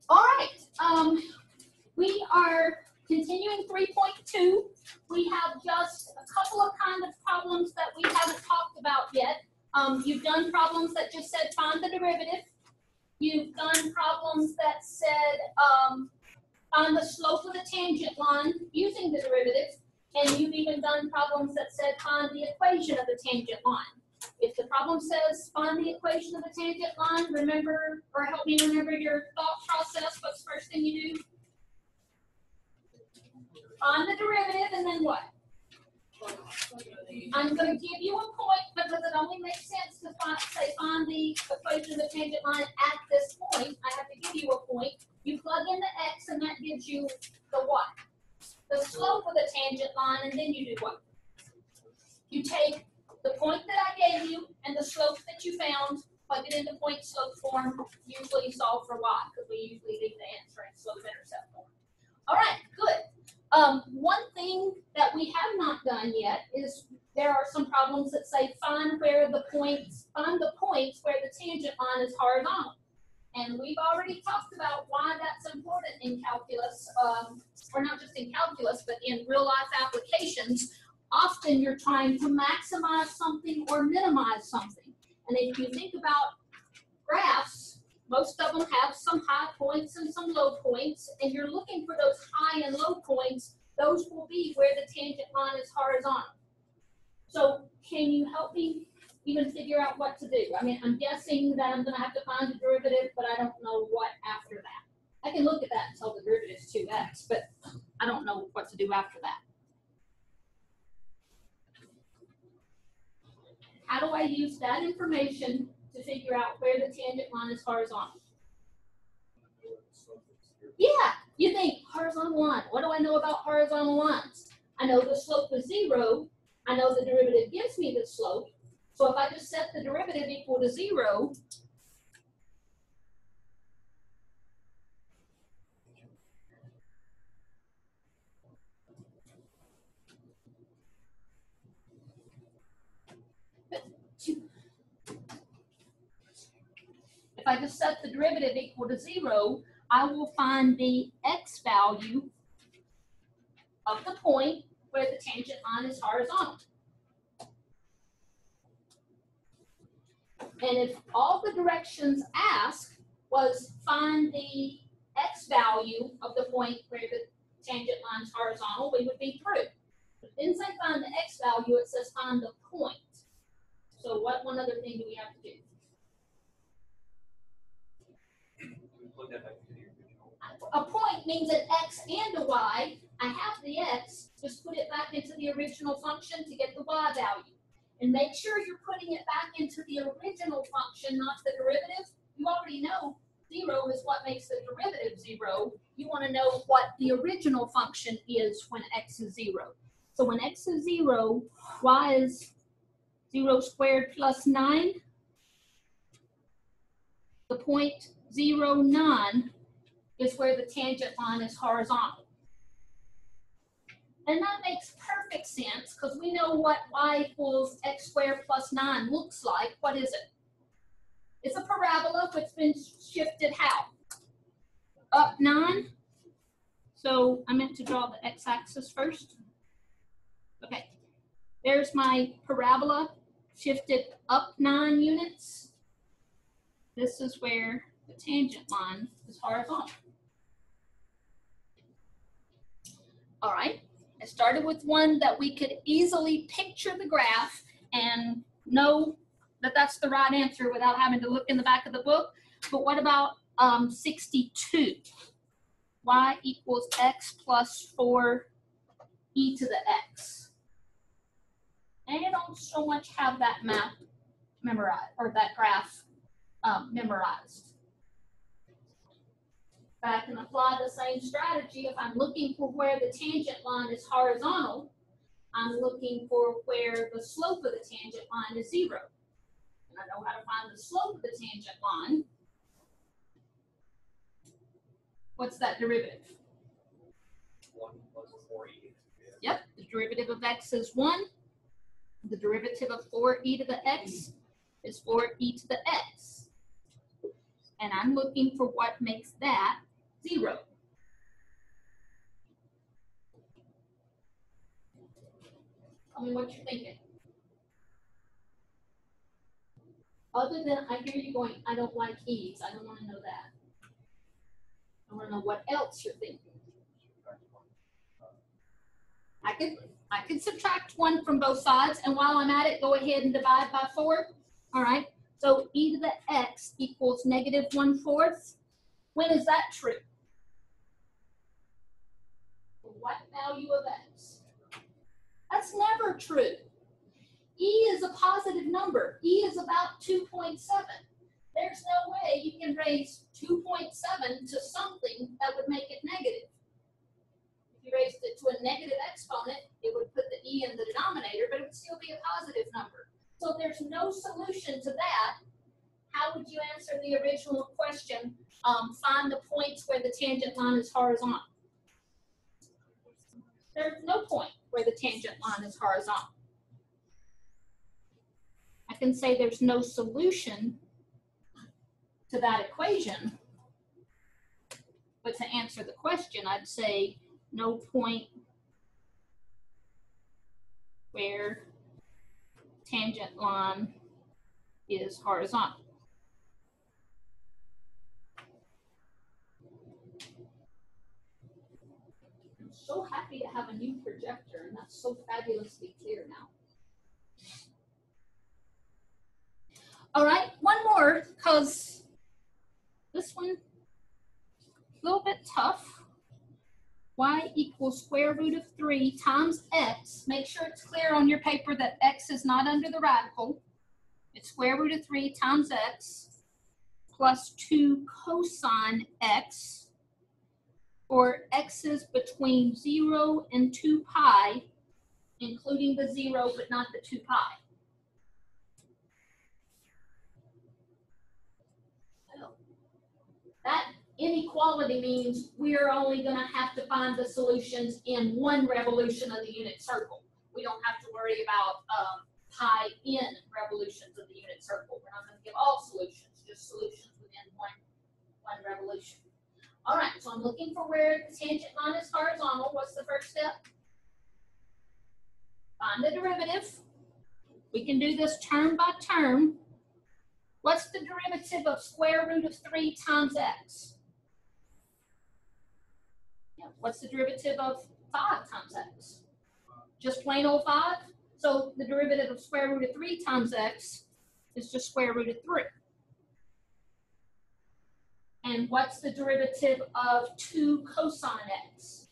All right, we are continuing 3.2. We have just a couple of kind of problems that we haven't talked about yet. You've done problems that just said find the derivative. You've done problems that said find the slope of the tangent line using the derivative. And you've even done problems that said find the equation of the tangent line. If the problem says find the equation of the tangent line, remember, or help me remember your thought process. What's the first thing you do? Find the derivative, and then what? I'm going to give you a point because it only makes sense to say find the equation of the tangent line at this point. I have to give you a point. You plug in the x, and that gives you the what? The slope of the tangent line, and then you do what? You take the point that I gave you and the slope that you found, plug it into point slope form. Usually you solve for y because we usually leave the answer in slope intercept form. All right, good. One thing that we have not done yet is there are some problems that say find the points where the tangent line is horizontal. And we've already talked about why that's important in calculus, or not just in calculus, but in real life applications. Often you're trying to maximize something or minimize something. And if you think about graphs, most of them have some high points and some low points, and you're looking for those high and low points. Those will be where the tangent line is horizontal. So can you help me even figure out what to do? I mean, I'm guessing that I'm going to have to find the derivative, but I don't know what after that. I can look at that and tell the derivative is 2x, but I don't know what to do after that. How do I use that information to figure out where the tangent line is horizontal? Yeah, you think horizontal line. What do I know about horizontal lines? I know the slope is 0. I know the derivative gives me the slope. So if I just set the derivative equal to 0, if I just set the derivative equal to 0, I will find the x value of the point where the tangent line is horizontal. And if all the directions asked was find the x value of the point where the tangent line is horizontal, we would be through. But it didn't say find the x value, it says find the point. So what one other thing do we have to do? A point means an x and a y. I have the x, just put it back into the original function to get the y value. And make sure you're putting it back into the original function, not the derivative. You already know 0 is what makes the derivative 0. You want to know what the original function is when x is 0. So when x is 0, y is 0 squared plus 9. The point 0, 9 is where the tangent line is horizontal. And that makes perfect sense because we know what y equals x squared plus 9 looks like. What is it? It's a parabola which has been shifted how? Up 9. So I meant to draw the x-axis first. Okay, there's my parabola shifted up 9 units. This is where the tangent line is horizontal. All right. I started with one that we could easily picture the graph and know that that's the right answer without having to look in the back of the book. But what about 62? Y equals x plus 4 e to the x. And you don't so much have that map memorized, or that graph memorized. But I can apply the same strategy. If I'm looking for where the tangent line is horizontal, I'm looking for where the slope of the tangent line is 0. And I know how to find the slope of the tangent line. What's that derivative? 1 plus 4e. Yep, the derivative of x is 1. The derivative of 4e to the x is 4e to the x. And I'm looking for what makes that 0. Tell me what you're thinking. Other than I hear you going, I don't like e's. I don't want to know that. I want to know what else you're thinking. I could subtract 1 from both sides, and while I'm at it, go ahead and divide by 4. All right. So e to the x equals negative 1/4. When is that true? What value of x? That's never true. E is a positive number. E is about 2.7. There's no way you can raise 2.7 to something that would make it negative. If you raised it to a negative exponent, it would put the e in the denominator, but it would still be a positive number. So if there's no solution to that, how would you answer the original question? Find the points where the tangent line is horizontal. There's no point where the tangent line is horizontal. I can say there's no solution to that equation, but to answer the question, I'd say no point where tangent line is horizontal. I'm so happy to have a new projector, and that's so fabulously clear now. All right, one more, because this one, a little bit tough. Y equals square root of 3 times x. Make sure it's clear on your paper that x is not under the radical. It's square root of 3 times x plus 2 cosine x, or x's between 0 and 2 pi, including the 0 but not the 2 pi. That inequality means we're only going to have to find the solutions in one revolution of the unit circle. We don't have to worry about pi n revolutions of the unit circle. We're not going to give all solutions, just solutions within one revolution. All right, so I'm looking for where the tangent line is horizontal. What's the first step? Find the derivative. We can do this term by term. What's the derivative of square root of 3 times x? Yeah, what's the derivative of 5 times x? Just plain old 5? So the derivative of square root of 3 times x is just square root of 3. And what's the derivative of 2 cosine x?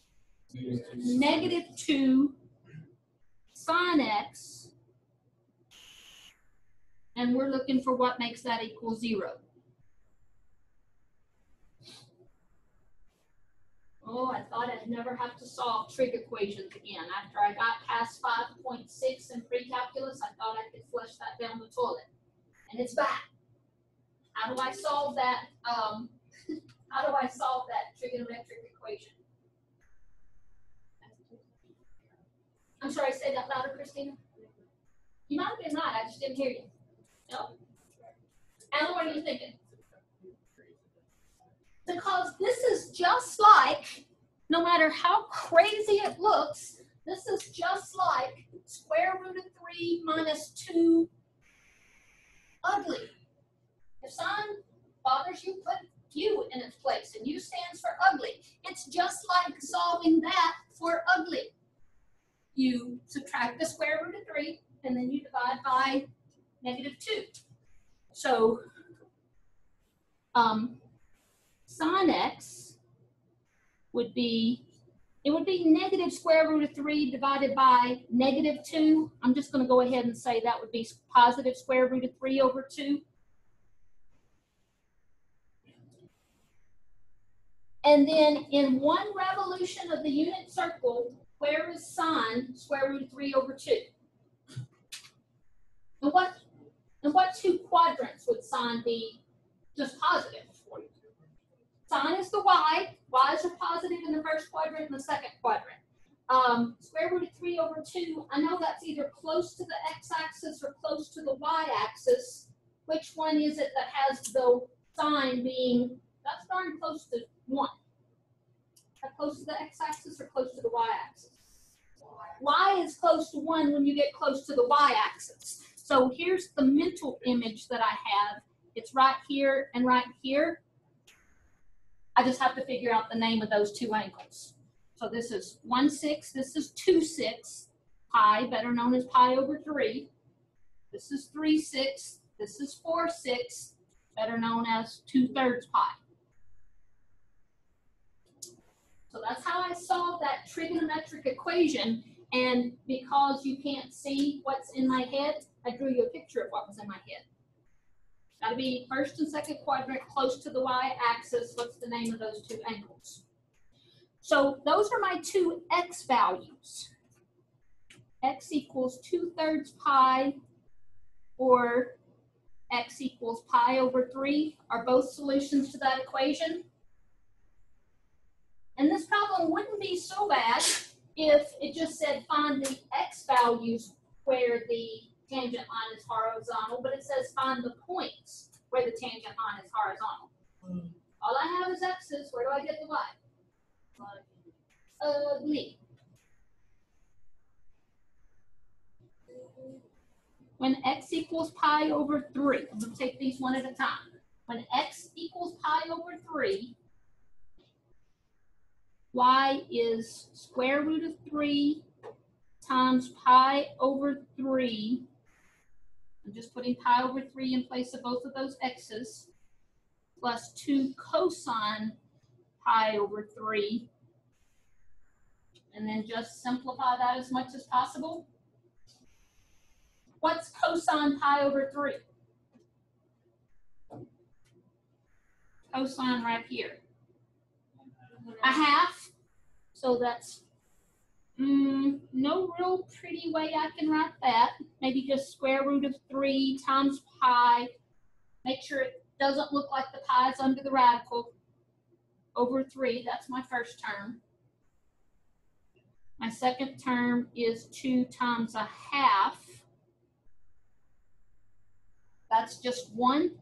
Negative 2 sine x. And we're looking for what makes that equal 0. Oh, I thought I'd never have to solve trig equations again. After I got past 5.6 in pre-calculus, I thought I could flush that down the toilet. And it's back. How do I solve that? How do I solve that trigonometric equation? I'm sorry, say that louder, Christina. You might have been right, I just didn't hear you. No? Alan, what are you thinking? Because this is just like, no matter how crazy it looks, this is just like square root of 3 minus 2 ugly. If sine bothers you, put u in its place, and u stands for ugly. It's just like solving that for ugly. You subtract the square root of 3, and then you divide by negative 2. So sine x would be, it would be negative square root of 3 divided by negative 2. I'm just going to go ahead and say that would be positive square root of 3 over 2. And then in one revolution of the unit circle, where is sine square root of 3 over 2? And what 2 quadrants would sine be just positive? Sine is the y. Y's are positive in the first quadrant and the second quadrant. Square root of 3 over 2, I know that's either close to the x-axis or close to the y-axis. Which one is it that has the sign being, that's darn close to 1? That close to the x-axis or close to the y-axis? Y is close to 1 when you get close to the y-axis. So here's the mental image that I have. It's right here and right here. I just have to figure out the name of those two angles. So this is 1/6, this is 2/6 pi, better known as pi over 3. This is 3/6, this is 4/6, better known as 2/3 pi. So that's how I solved that trigonometric equation, and because you can't see what's in my head, I drew you a picture of what was in my head. Got to be first and second quadrant close to the y-axis. What's the name of those two angles? So those are my two x values. X equals 2/3 pi or x equals pi over 3 are both solutions to that equation. And this problem wouldn't be so bad if it just said find the x values where the tangent line is horizontal, but it says find the points where the tangent line is horizontal. All I have is x's. Where do I get the y? Ugly. When x equals pi over 3, I'm going to take these one at a time. When x equals pi over 3, y is square root of 3 times pi over 3. I'm just putting pi over 3 in place of both of those x's, plus 2 cosine pi over 3. And then just simplify that as much as possible. What's cosine pi over 3? Cosine right here. A half. So that's no real pretty way I can write that. Maybe just square root of 3 times pi. Make sure it doesn't look like the pi is under the radical. Over 3, that's my first term. My second term is 2 times a half. That's just 1.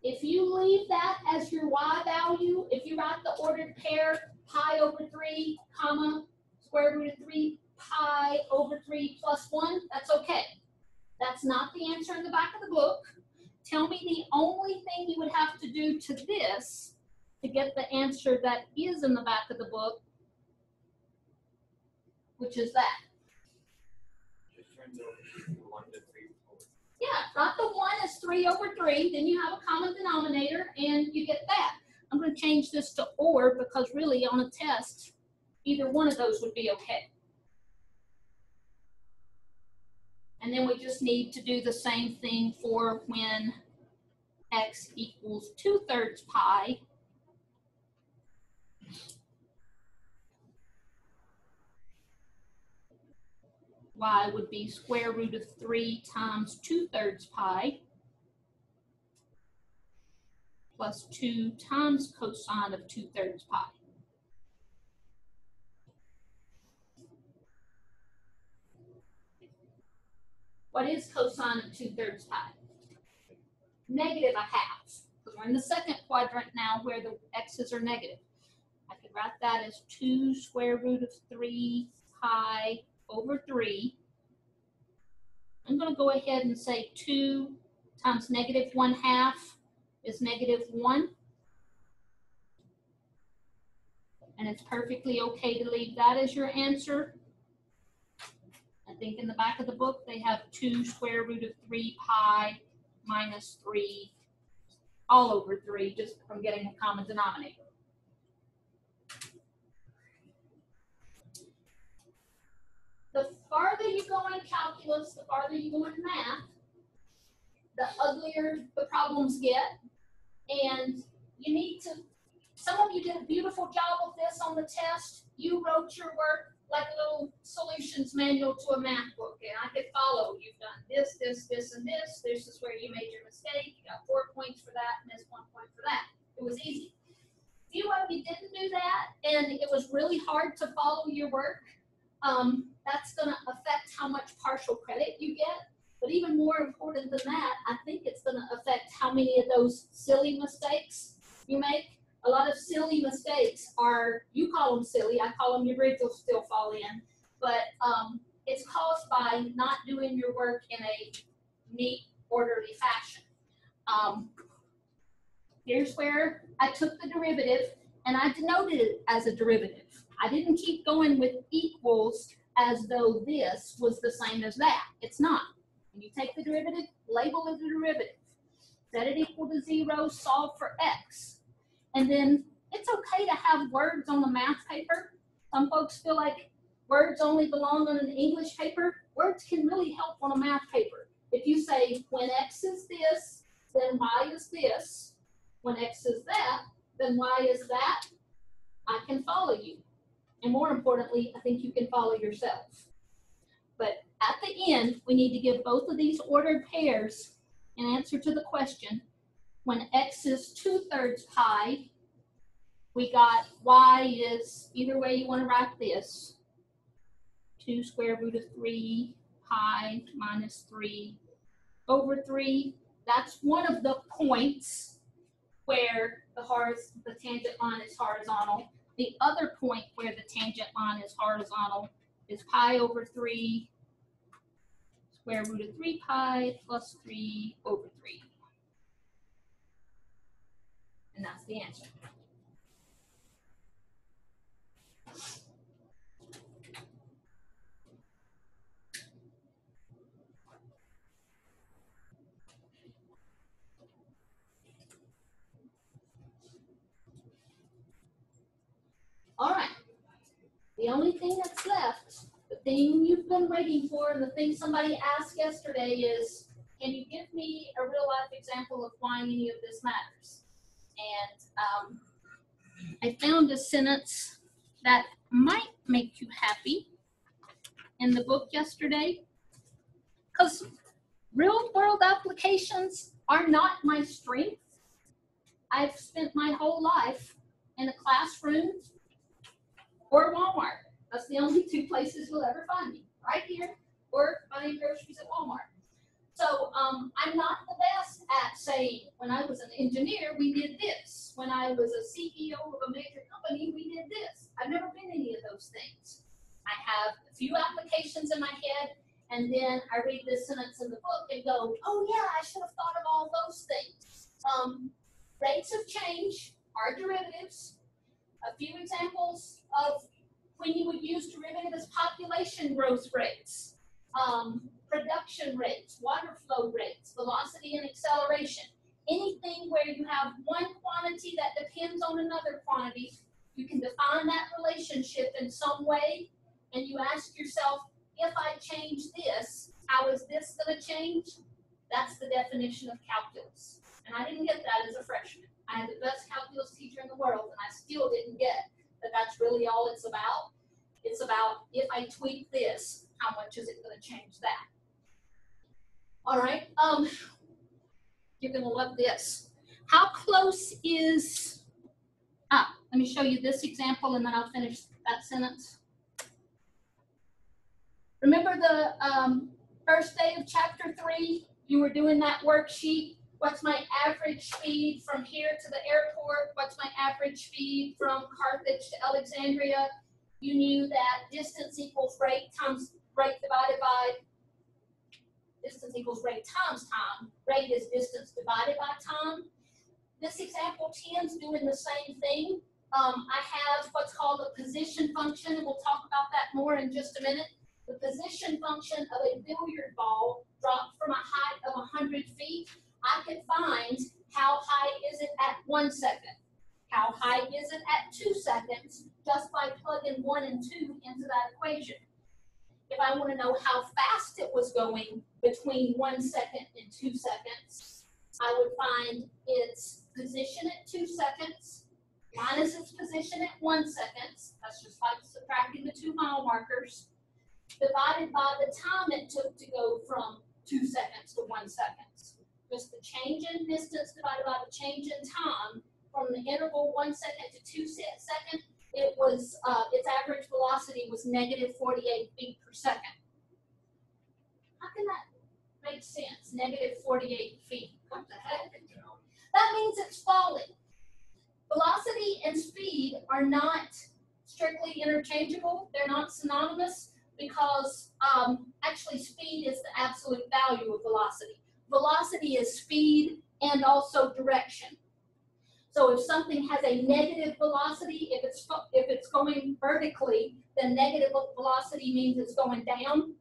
If you leave that as your y value, if you write the ordered pair, pi over 3, comma, square root of 3, pi over 3 plus 1, that's okay. That's not the answer in the back of the book. Tell me the only thing you would have to do to this to get the answer that is in the back of the book, which is that. Yeah, write the 1 as 3 over 3, then you have a common denominator, and you get that. I'm going to change this to or because really on a test, either one of those would be okay. And then we just need to do the same thing for when x equals 2/3 pi. Y would be square root of 3 times 2/3 pi plus 2 times cosine of 2/3 pi. What is cosine of 2/3 pi? Negative a half. Because we're in the second quadrant now where the x's are negative. I could write that as 2 square root of 3 pi over 3. I'm going to go ahead and say 2 times negative 1/2 is negative 1. And it's perfectly okay to leave that as your answer. I think in the back of the book they have 2 square root of 3 pi minus 3 all over 3 just from getting a common denominator. The farther you go in calculus, the farther you go in math, the uglier the problems get. And you need to, some of you did a beautiful job of this on the test. You wrote your work like a little solutions manual to a math book, and I could follow. You've done this, this, this, and this. This is where you made your mistake. You got 4 points for that, and this 1 point for that. It was easy. Few of you didn't do that, and it was really hard to follow your work. That's going to affect how much partial credit you get. But even more important than that, I think it's going to affect how many of those silly mistakes you make. A lot of silly mistakes are, you call them silly, I call them your bridge will still fall in, but it's caused by not doing your work in a neat, orderly fashion. Here's where I took the derivative and I denoted it as a derivative. I didn't keep going with equals as though this was the same as that. It's not. When you take the derivative, label it a derivative. Set it equal to 0, solve for x. And then it's okay to have words on the math paper. Some folks feel like words only belong on an English paper. Words can really help on a math paper. If you say, when x is this, then y is this. When x is that, then y is that. I can follow you. And more importantly, I think you can follow yourself. But at the end, we need to give both of these ordered pairs an answer to the question. When x is 2/3 pi, we got y is, either way you want to write this, 2 square root of 3 pi minus 3 over 3. That's one of the points where the tangent line is horizontal. The other point where the tangent line is horizontal is pi over 3 square root of 3 pi plus 3 over 3. And that's the answer. All right. The only thing that's left, the thing you've been waiting for, and the thing somebody asked yesterday is, can you give me a real life example of why any of this matters? And I found a sentence that might make you happy in the book yesterday, because real world applications are not my strength. I've spent my whole life in a classroom or Walmart. That's the only two places you'll ever find me, right here or buying groceries at Walmart. So I'm not the best at saying, when I was an engineer, we did this. When I was a CEO of a major company, we did this. I've never been any of those things. I have a few applications in my head, and then I read this sentence in the book and go, oh yeah, I should have thought of all those things. Rates of change are derivatives. A few examples of when you would use derivatives: population growth rates, production rates, water flow rates, velocity and acceleration. Anything where you have one quantity that depends on another quantity, you can define that relationship in some way, and you ask yourself, if I change this, how is this going to change? That's the definition of calculus. And I didn't get that as a freshman. I had the best calculus teacher in the world, and I still didn't get that that's really all it's about. It's about, if I tweak this, how much is it going to change that? All right, you're going to love this. How close is, let me show you this example, and then I'll finish that sentence. Remember the first day of chapter 3, you were doing that worksheet. What's my average speed from here to the airport? What's my average speed from Carthage to Alexandria? You knew that distance equals rate times rate divided by distance equals rate times time. Rate is distance divided by time. This example 10's doing the same thing. I have what's called a position function, and we'll talk about that more in just a minute. The position function of a billiard ball dropped from a height of 100 feet. I can find how high is it at 1 second, how high is it at 2 seconds, just by plugging 1 and 2 into that equation. If I want to know how fast it was going between 1 second and 2 seconds, I would find its position at 2 seconds minus its position at 1 second, that's just like subtracting the 2 mile markers, divided by the time it took to go from 2 seconds to 1 second. Just the change in distance divided by the change in time from the interval 1 second to 2 seconds, it was, its average velocity was negative 48 feet per second. How can that make sense? Negative 48 feet. What the heck? That means it's falling. Velocity and speed are not strictly interchangeable. They're not synonymous because actually speed is the absolute value of velocity. Velocity is speed and also direction. So if something has a negative velocity, if it's going vertically, then negative velocity means it's going down.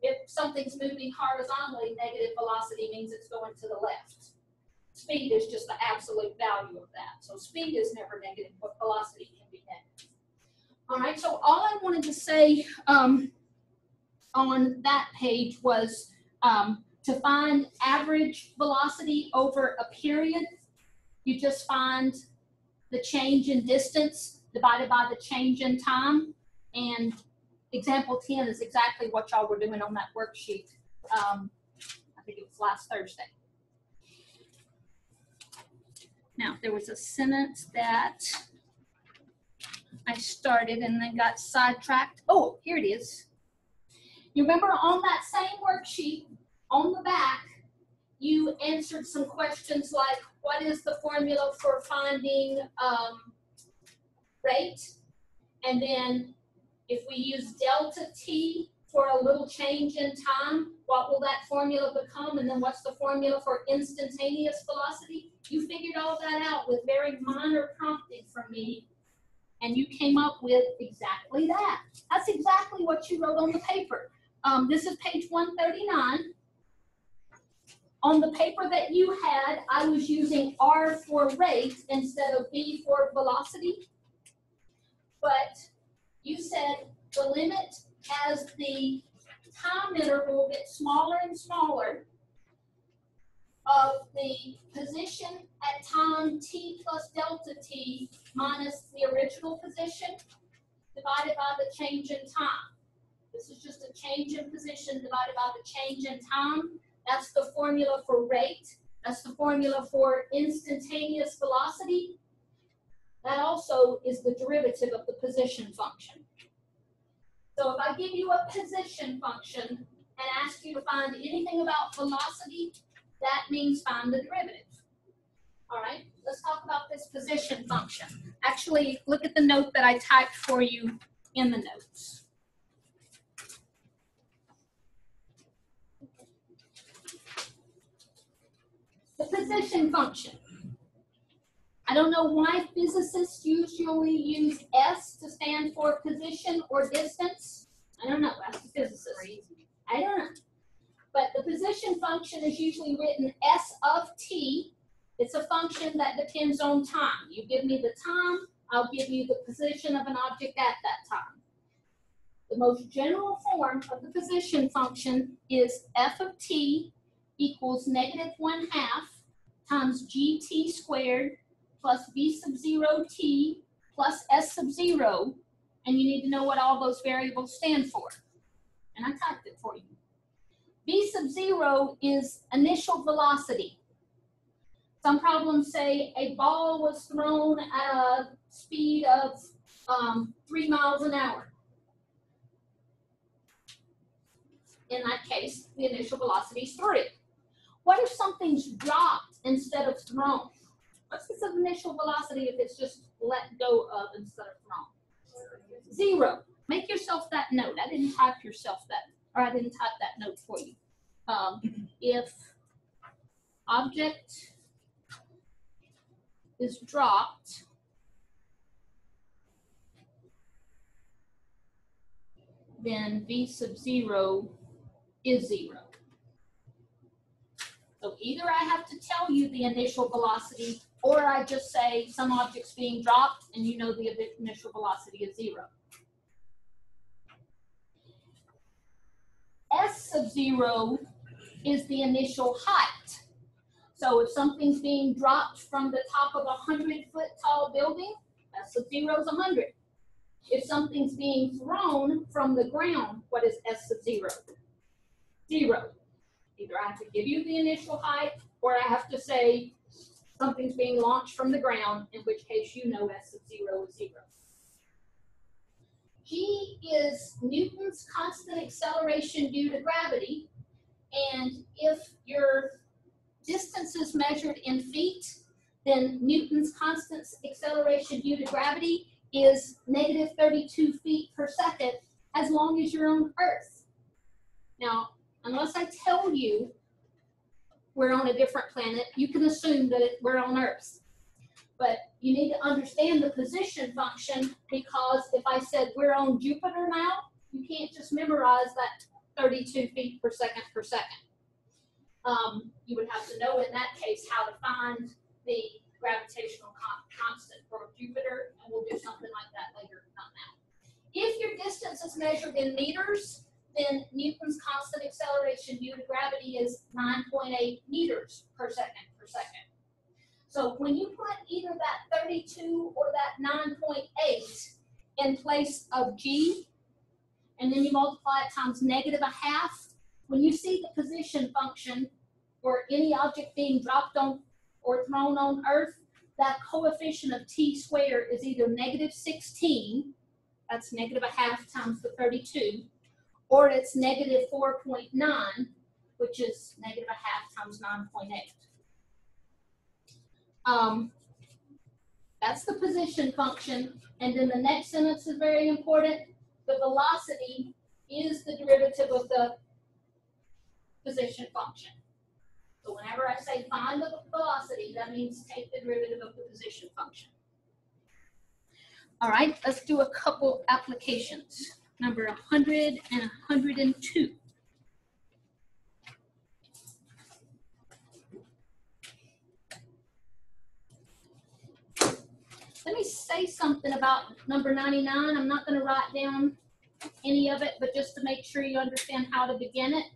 If something's moving horizontally, negative velocity means it's going to the left. Speed is just the absolute value of that. So speed is never negative, but velocity can be negative. All right, so all I wanted to say on that page was to find average velocity over a period, you just find the change in distance divided by the change in time. And example 10 is exactly what y'all were doing on that worksheet. I think it was last Thursday. Now, there was a sentence that I started and then got sidetracked. Oh, here it is. You remember on that same worksheet, on the back, you answered some questions like, what is the formula for finding rate? And then if we use delta t for a little change in time, what will that formula become? And then what's the formula for instantaneous velocity? You figured all that out with very minor prompting from me, and you came up with exactly that. That's exactly what you wrote on the paper. This is page 139. On the paper that you had, I was using R for rate instead of V for velocity. But you said the limit as the time interval gets smaller and smaller of the position at time t plus delta t minus the original position divided by the change in time. This is just a change in position divided by the change in time. That's the formula for rate. That's the formula for instantaneous velocity. That also is the derivative of the position function. So if I give you a position function and ask you to find anything about velocity, that means find the derivative. All right, let's talk about this position function. Actually, look at the note that I typed for you in the notes. The position function. I don't know why physicists usually use S to stand for position or distance. I don't know, ask the physicist. I don't know. But the position function is usually written S of t. It's a function that depends on time. You give me the time, I'll give you the position of an object at that time. The most general form of the position function is f of t equals -1/2 times gt squared plus v sub 0 t plus s sub 0, and you need to know what all those variables stand for. And I typed it for you. V sub 0 is initial velocity. Some problems say a ball was thrown at a speed of 3 miles an hour. In that case, the initial velocity is 3. What if something's dropped instead of thrown? What's the initial velocity if it's just let go of instead of thrown? 0. Make yourself that note. I didn't type that note for you. If object is dropped, then V sub 0 is 0. So either I have to tell you the initial velocity, or I just say some object's being dropped and you know the initial velocity is 0. S sub 0 is the initial height. So if something's being dropped from the top of a 100-foot tall building, S sub 0 is 100. If something's being thrown from the ground, what is S sub 0? 0. Either I have to give you the initial height, or I have to say something's being launched from the ground, in which case you know S sub 0 is 0. G is Newton's constant acceleration due to gravity, and if your distance is measured in feet, then Newton's constant acceleration due to gravity is negative 32 feet per second as long as you're on Earth. Now, unless I tell you we're on a different planet, you can assume that we're on Earth. But you need to understand the position function, because if I said we're on Jupiter now, you can't just memorize that 32 feet per second per second. You would have to know in that case how to find the gravitational constant for Jupiter, and we'll do something like that later, not now. If your distance is measured in meters, then Newton's constant acceleration due to gravity is 9.8 meters per second per second. So when you put either that 32 or that 9.8 in place of G, and then you multiply it times negative a half, when you see the position function for any object being dropped on or thrown on Earth, that coefficient of t squared is either negative 16, that's negative a half times the 32, or it's negative 4.9, which is negative a half times 9.8. That's the position function. And then the next sentence is very important. The velocity is the derivative of the position function. So whenever I say find the velocity, that means take the derivative of the position function. All right, let's do a couple applications. Number 100 and 102. Let me say something about number 99. I'm not going to write down any of it, but just to make sure you understand how to begin it.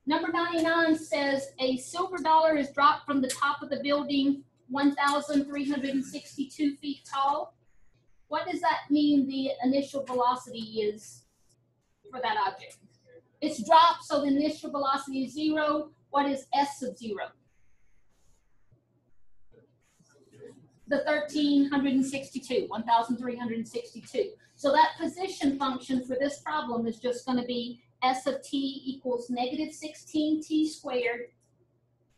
Number 99 says a silver dollar is dropped from the top of the building 1,362 feet tall. What does that mean the initial velocity is for that object? It's dropped, so the initial velocity is 0. What is S sub 0? The 1,362. So that position function for this problem is just going to be S of t equals negative 16t squared.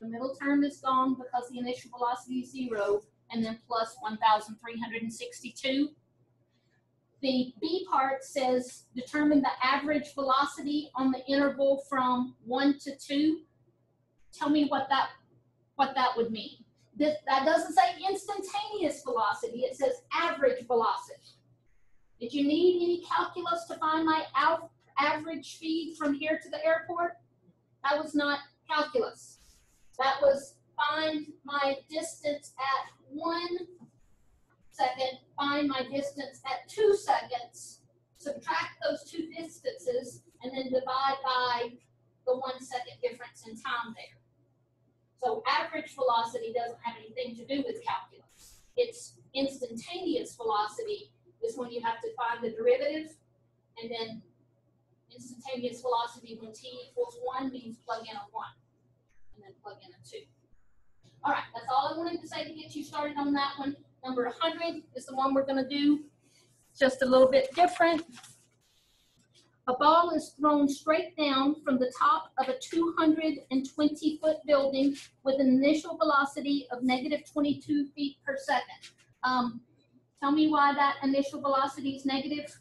The middle term is gone because the initial velocity is 0, and then plus 1,362. The B part says determine the average velocity on the interval from 1 to 2. Tell me what that would mean. That doesn't say instantaneous velocity, it says average velocity. Did you need any calculus to find my average speed from here to the airport? That was not calculus. That was find my distance at 1 second, find my distance at 2 seconds, subtract those two distances, and then divide by the 1 second difference in time there. So average velocity doesn't have anything to do with calculus. It's instantaneous velocity is when you have to find the derivative, and then instantaneous velocity when t equals 1 means plug in a 1, and then plug in a 2. All right, that's all I wanted to say to get you started on that one. Number 100 is the one we're going to do. Just a little bit different. A ball is thrown straight down from the top of a 220-foot building with an initial velocity of negative 22 feet per second. Tell me why that initial velocity is negative?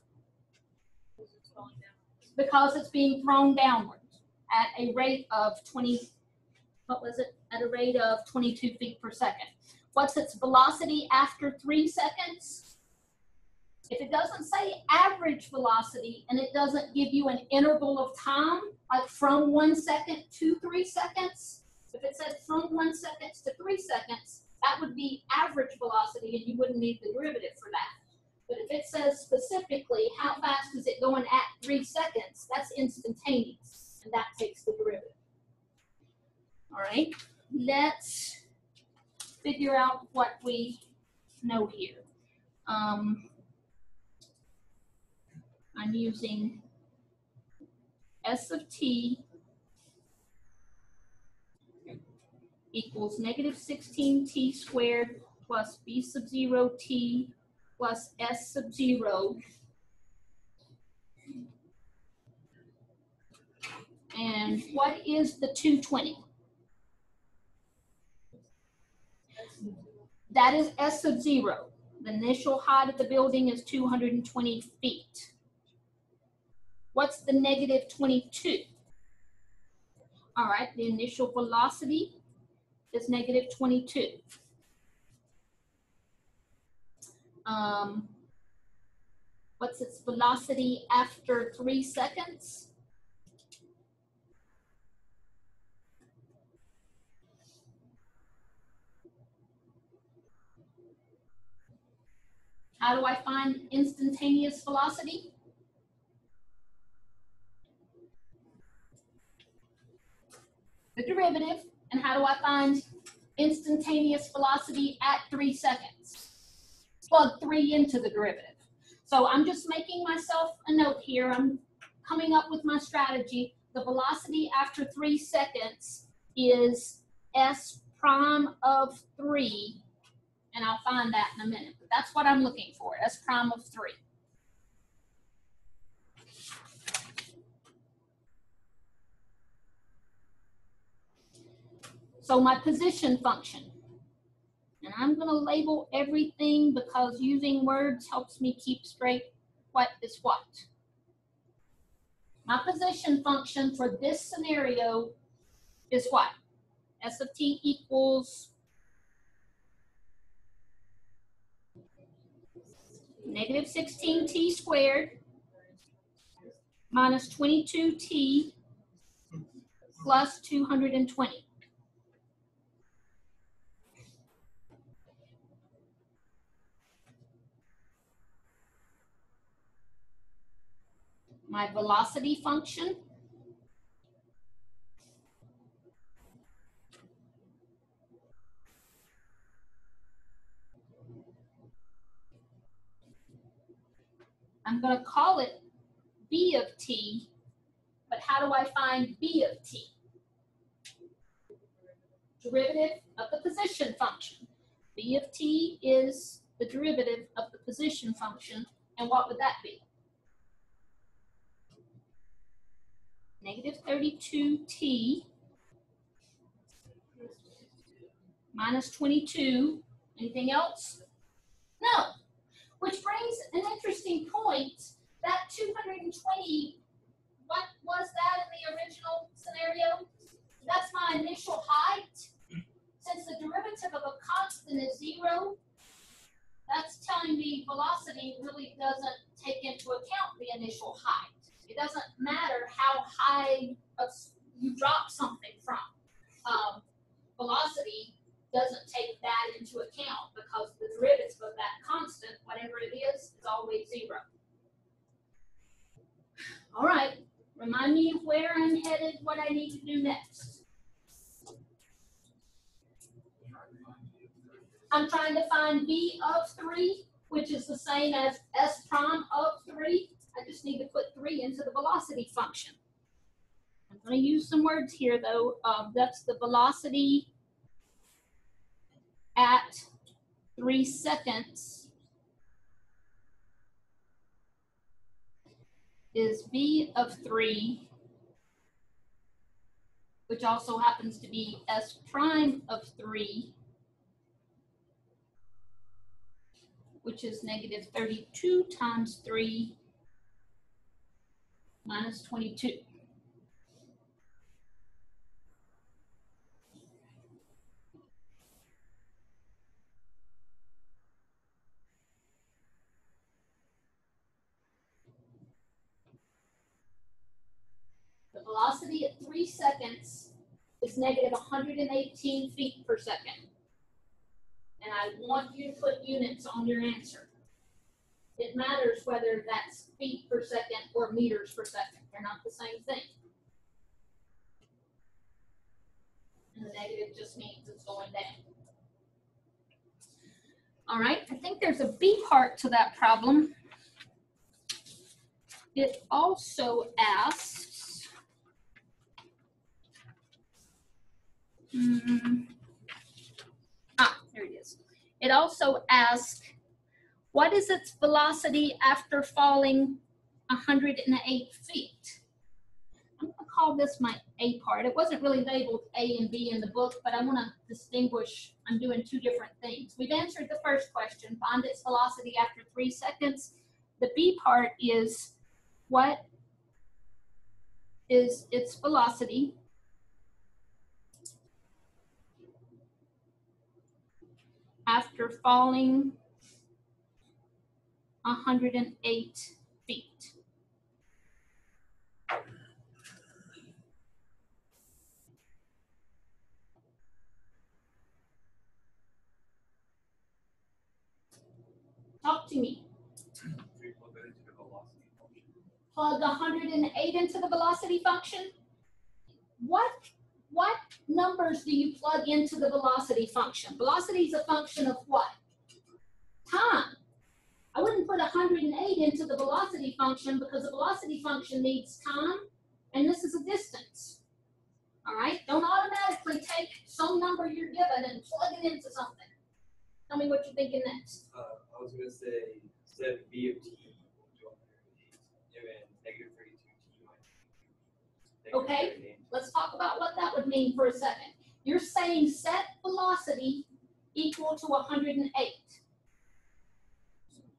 Because it's being thrown downwards at a rate of at a rate of 22 feet per second. What's its velocity after 3 seconds? If it doesn't say average velocity and it doesn't give you an interval of time, like from 1 second to 3 seconds, if it said from 1 second to 3 seconds, that would be average velocity and you wouldn't need the derivative for that. But if it says specifically how fast is it going at 3 seconds, that's instantaneous, and that takes the derivative. All right, let's figure out what we know here. I'm using S of t equals negative 16t squared plus b sub 0 t plus s sub 0. And what is the 220? That is S sub 0. The initial height of the building is 220 feet. What's the negative 22? All right, the initial velocity is negative 22. What's its velocity after 3 seconds? How do I find instantaneous velocity? The derivative. And how do I find instantaneous velocity at 3 seconds? Plug 3 into the derivative. So I'm just making myself a note here. I'm coming up with my strategy. The velocity after 3 seconds is s prime of 3, and I'll find that in a minute. But that's what I'm looking for, s prime of 3. So my position function, and I'm going to label everything because using words helps me keep straight what is what. My position function for this scenario is what? S of t equals negative 16t squared minus 22t plus 220. My velocity function I'm going to call it b of t, but how do I find b of t? Derivative of the position function. B of t is the derivative of the position function, and what would that be? Negative 32t minus 22. Anything else? No. Which brings an interesting point. That 220, what was that in the original scenario? That's my initial height. Since the derivative of a constant is 0, that's telling me velocity really doesn't take into account the initial height. It doesn't matter how high you drop something from. Velocity doesn't take that into account because the derivative of that constant, whatever it is always 0. All right, remind me of where I'm headed, what I need to do next. I'm trying to find b of 3, which is the same as s prime of 3. I just need to put 3 into the velocity function. I'm going to use some words here, though. That's the velocity at 3 seconds is b of 3, which also happens to be s prime of 3, which is negative 32 times 3 minus 22. The velocity at 3 seconds is negative 118 feet per second. And I want you to put units on your answer. It matters whether that's feet per second or meters per second. They're not the same thing. And the negative just means it's going down. All right, I think there's a B part to that problem. It also asks, there it is. It also asks, what is its velocity after falling 108 feet? I'm going to call this my A part. It wasn't really labeled A and B in the book, but I want to distinguish. I'm doing two different things. We've answered the first question, find its velocity after 3 seconds. The B part is, what is its velocity after falling 108 feet? Talk to me. Plug 108 into the velocity function. What numbers do you plug into the velocity function? Velocity is a function of what? Time. I wouldn't put 108 into the velocity function because the velocity function needs time, and this is a distance. All right? Don't automatically take some number you're given and plug it into something. Tell me what you're thinking next. I was going to say set B of t to 108 given negative 32 t minus Okay, 38. let's talk about what that would mean for a second. You're saying set velocity equal to 108.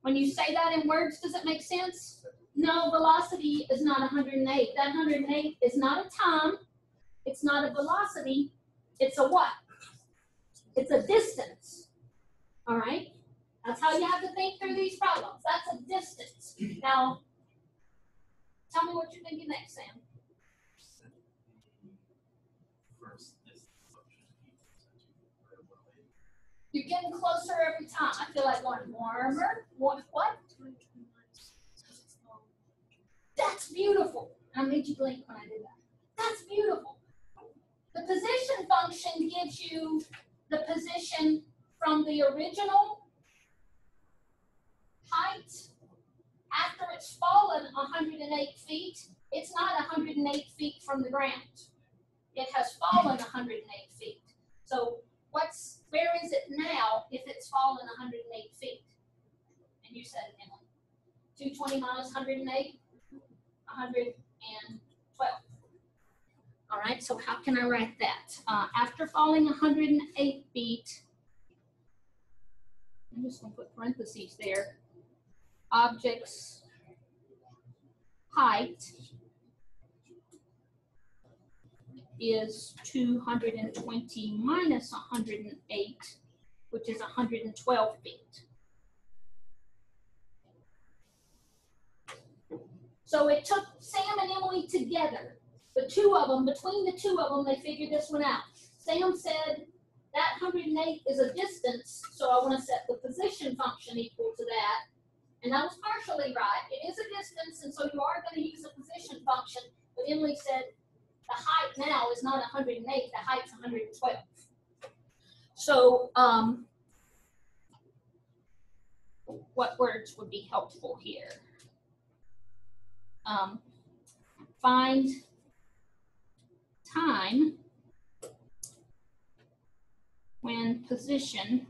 When you say that in words, does it make sense? No, velocity is not 108. That 108 is not a time. It's not a velocity. It's a what? It's a distance. All right? That's how you have to think through these problems. That's a distance. Now, tell me what you're thinking next, Sam. You're getting closer every time. I feel like going warmer. What? That's beautiful. I made you blink when I did that. That's beautiful. The position function gives you the position from the original height after it's fallen 108 feet. It's not 108 feet from the ground. It has fallen 108 feet. So where is it now if it's fallen 108 feet? And you said, Emily, 220 minus 108, 112. All right, so how can I write that? After falling 108 feet, I'm just going to put parentheses there. Object's height is 220 minus 108, which is 112 feet. So it took Sam and Emily together, the two of them, between the two of them, they figured this one out. Sam said that 108 is a distance, so I want to set the position function equal to that. And that was partially right. It is a distance, and so you are going to use a position function. But Emily said the height now is not 108, the height's 112. So what words would be helpful here? Find time when position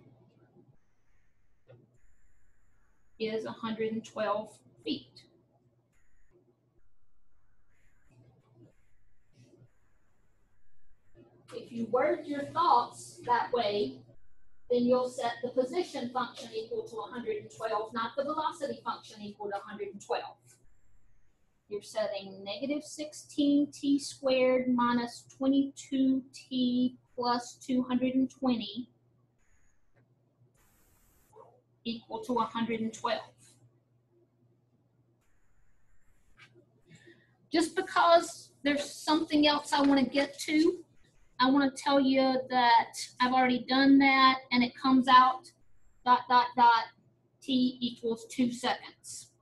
is 112 feet. If you word your thoughts that way, then you'll set the position function equal to 112, not the velocity function equal to 112. You're setting negative 16t squared minus 22t plus 220 equal to 112. Just because there's something else I want to get to, I want to tell you that I've already done that, and it comes out ... t equals 2 seconds.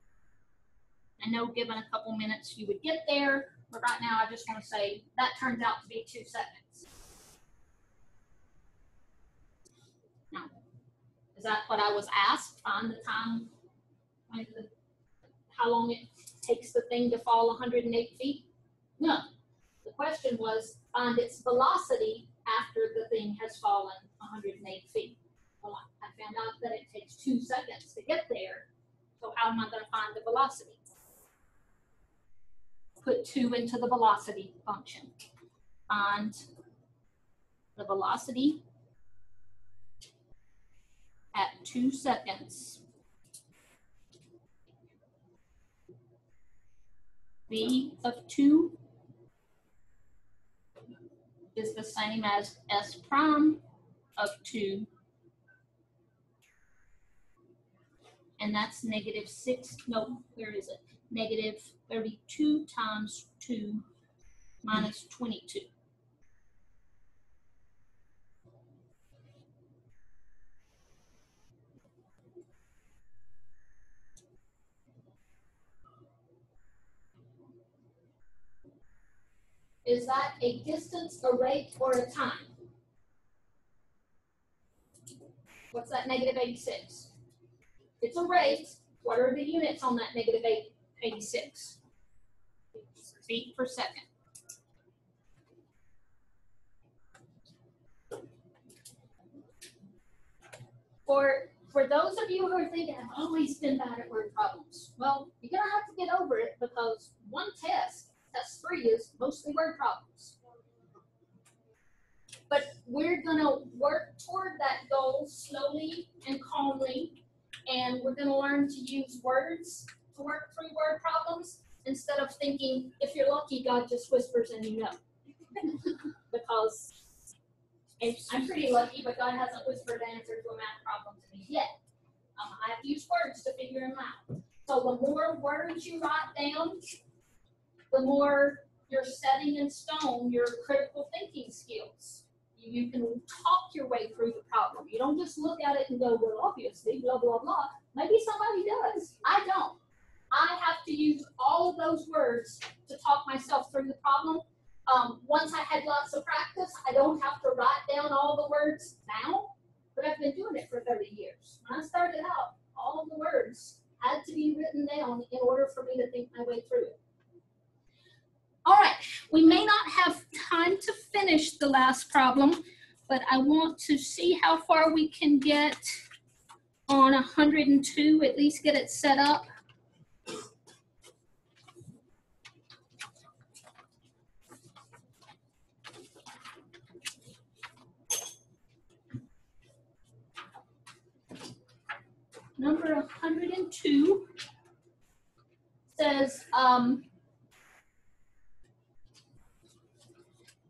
I know given a couple minutes you would get there, but right now I just want to say that turns out to be 2 seconds. No. Is that what I was asked? Find the time, how long it takes the thing to fall 108 feet? No. The question was, find its velocity after the thing has fallen 108 feet. Well, I found out that it takes 2 seconds to get there. So how am I going to find the velocity? Put 2 into the velocity function. Find the velocity at 2 seconds. V of 2 is the same as S prime of 2. And that's -6, no, where is it? -32 times 2 minus 22. Is that a distance, a rate, or a time? What's that -86? It's a rate. What are the units on that -86? Feet per second. For those of you who are thinking, I've always been bad at word problems. Well, you're gonna have to get over it because one test 3 is mostly word problems. But we're gonna work toward that goal slowly and calmly, and we're gonna learn to use words to work through word problems instead of thinking, if you're lucky, God just whispers and you know. Because I'm pretty lucky, but God hasn't whispered the answer to a math problem to me yet. I have to use words to figure them out. So the more words you write down, the more you're setting in stone your critical thinking skills. You can talk your way through the problem. You don't just look at it and go, well, obviously, blah, blah, blah. Maybe somebody does. I don't. I have to use all of those words to talk myself through the problem. Once I had lots of practice, I don't have to write down all the words now, but I've been doing it for 30 years. When I started out, all of the words had to be written down in order for me to think my way through it. All right, we may not have time to finish the last problem, but I want to see how far we can get on 102, at least get it set up. Number 102 says,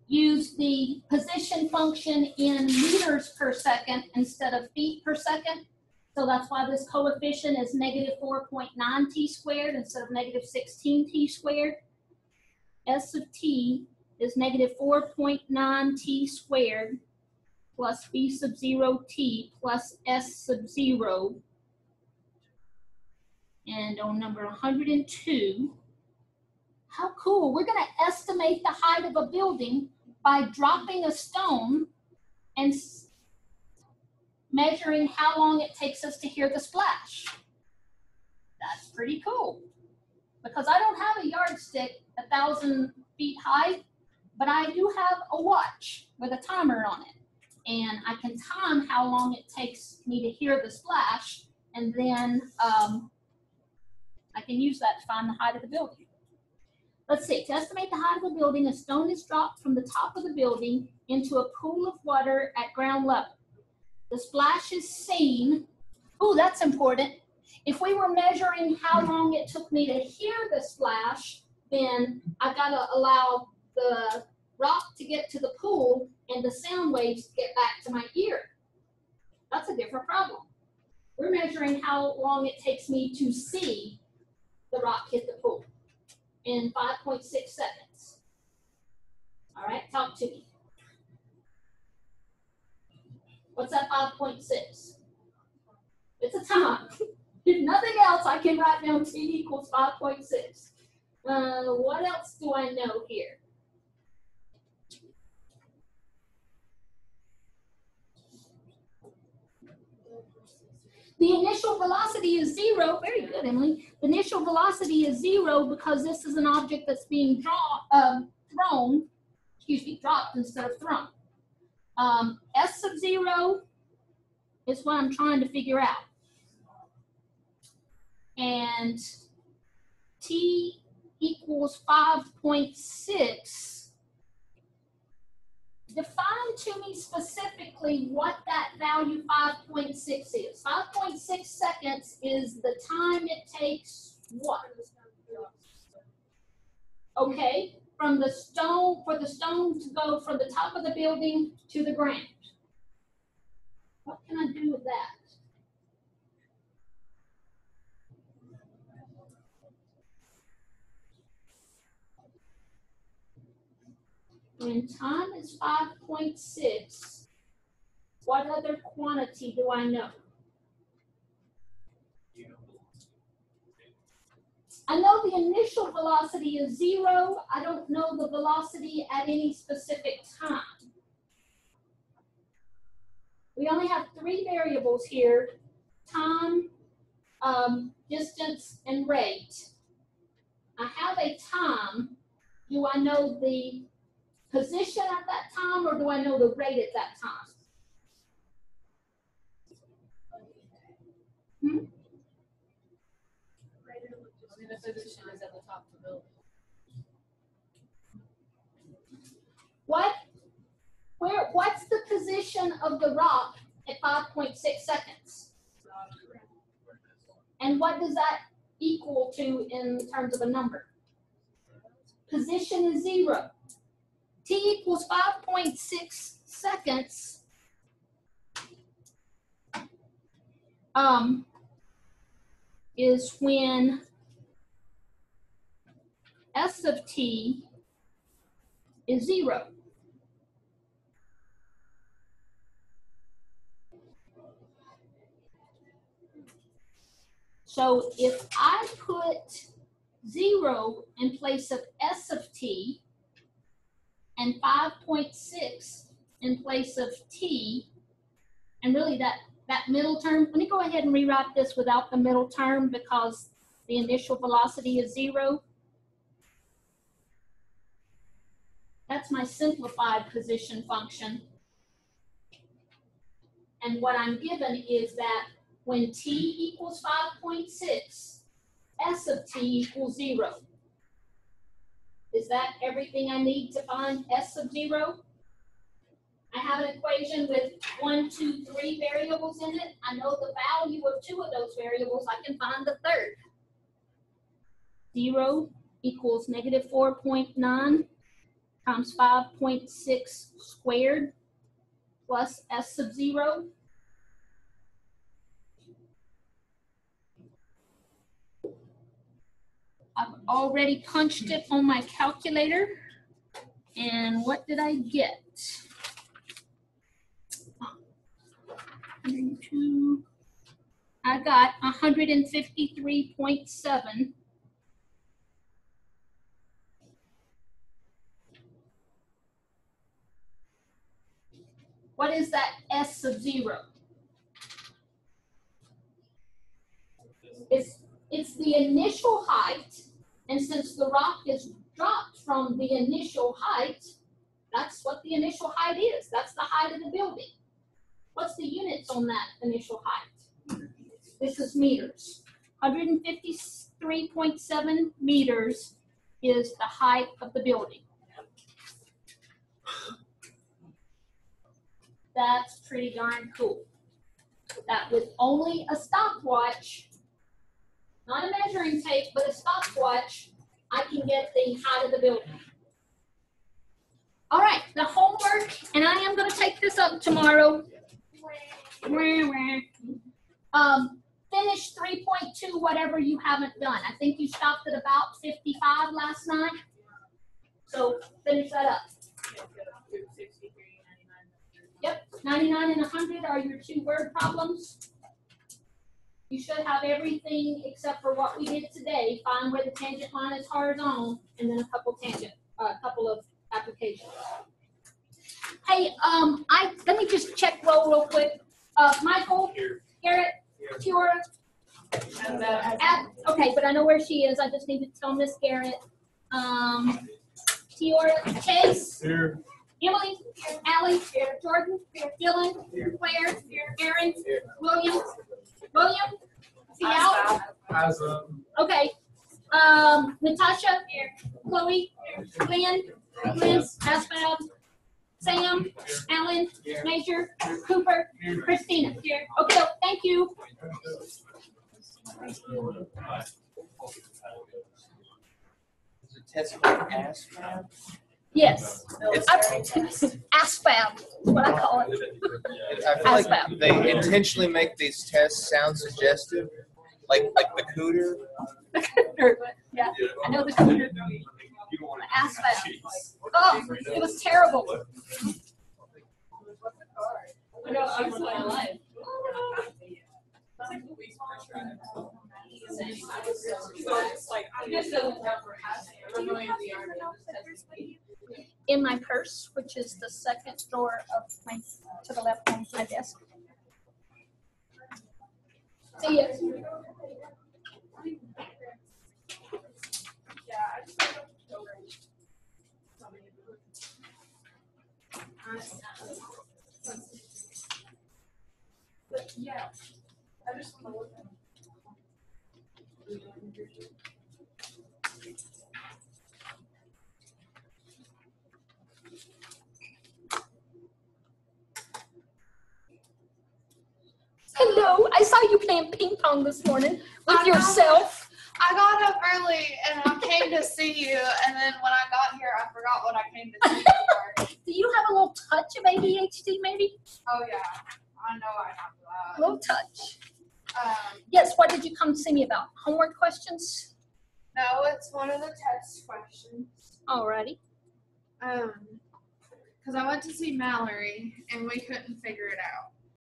use the position function in meters per second instead of feet per second. So that's why this coefficient is -4.9 t squared instead of -16 t squared. S of t is -4.9 t squared plus b sub 0 t plus s sub 0. And on number 102, how cool. We're going to estimate the height of a building by dropping a stone and measuring how long it takes us to hear the splash. That's pretty cool. Because I don't have a yardstick 1,000 feet high, but I do have a watch with a timer on it. And I can time how long it takes me to hear the splash, and then I can use that to find the height of the building. Let's see, to estimate the height of a building, a stone is dropped from the top of the building into a pool of water at ground level. The splash is seen. Oh, that's important. If we were measuring how long it took me to hear the splash, then I've got to allow the rock to get to the pool and the sound waves to get back to my ear. That's a different problem. We're measuring how long it takes me to see the rock hit the pool in 5.6 seconds. All right, talk to me. What's that 5.6? It's a time. If nothing else, I can write down t equals 5.6. What else do I know here? The initial velocity is 0. Very good, Emily. The initial velocity is 0 because this is an object that's being dropped instead of thrown. S sub 0 is what I'm trying to figure out. And t equals 5.6. Define to me specifically what that value 5.6 is. 5.6 seconds is the time it takes what? Okay, for the stone to go from the top of the building to the ground. What can I do with that? When time is 5.6, what other quantity do I know? I know the initial velocity is 0. I don't know the velocity at any specific time. We only have 3 variables here: time, distance, and rate. I have a time. Do I know the position at that time, or do I know the rate at that time? The position is at the top of the building. What's the position of the rock at 5.6 seconds? And what does that equal to in terms of a number? Position is 0. T equals 5.6 seconds. Is when S of t is 0. So if I put 0 in place of S of t and 5.6 in place of t, and really that middle term, let me go ahead and rewrite this without the middle term because the initial velocity is 0. That's my simplified position function. And what I'm given is that when t equals 5.6, S of t equals 0. Is that everything I need to find S of 0? I have an equation with 1, 2, 3 variables in it. I know the value of 2 of those variables. I can find the third. 0 equals negative 4.9 times 5.6 squared plus S sub 0. I've already punched it on my calculator. And what did I get? 102. I got 153.7. What is that S sub 0? It's the initial height, and since the rock is dropped from the initial height, that's what the initial height is. That's the height of the building. What's the units on that initial height? This is meters. 153.7 meters is the height of the building. That's pretty darn cool. That with only a stopwatch, not a measuring tape, but a stopwatch, I can get the height of the building. All right, the homework, and I am going to take this up tomorrow. Finish 3.2, whatever you haven't done. I think you stopped at about 55 last night. So finish that up. Yep, 99 and 100 are your 2 word problems. You should have everything except for what we did today. Find where the tangent line is horizontal, and then a couple of applications. Hey, let me just check roll real quick. Michael, Garrett, Tiora, And that, okay, but I know where she is. I just need to tell Miss Garrett. Tiora, Chase, Here. Emily, Allie, Jordan, Dylan, Claire, Aaron, William, is he out? As Okay. Natasha, Chloe, Lynn, Liz, Asphalt, Sam, Alan, Major, Cooper, Christina. Okay, thank you. Is the test called ASVAB? Yes. It's- Asphalt, is what I call it. I feel like they intentionally make these tests sound suggestive, like the cooter. Yeah, I know the computer. Asphalt. Oh, it was terrible. I know, I'm so alive. In my purse, which is the second drawer of my, to the left of my desk. See you. Yeah, I just want to look at Hello, I saw you playing ping pong this morning with yourself. I got up early and I came to see you, and then when I got here, I forgot what I came to see you for. Do you have a little touch of ADHD maybe? Oh yeah, I know I have A little touch. that. Yes, what did you come to see me about? Homework questions? No, it's one of the test questions. Alrighty. Because I went to see Mallory and we couldn't figure it out.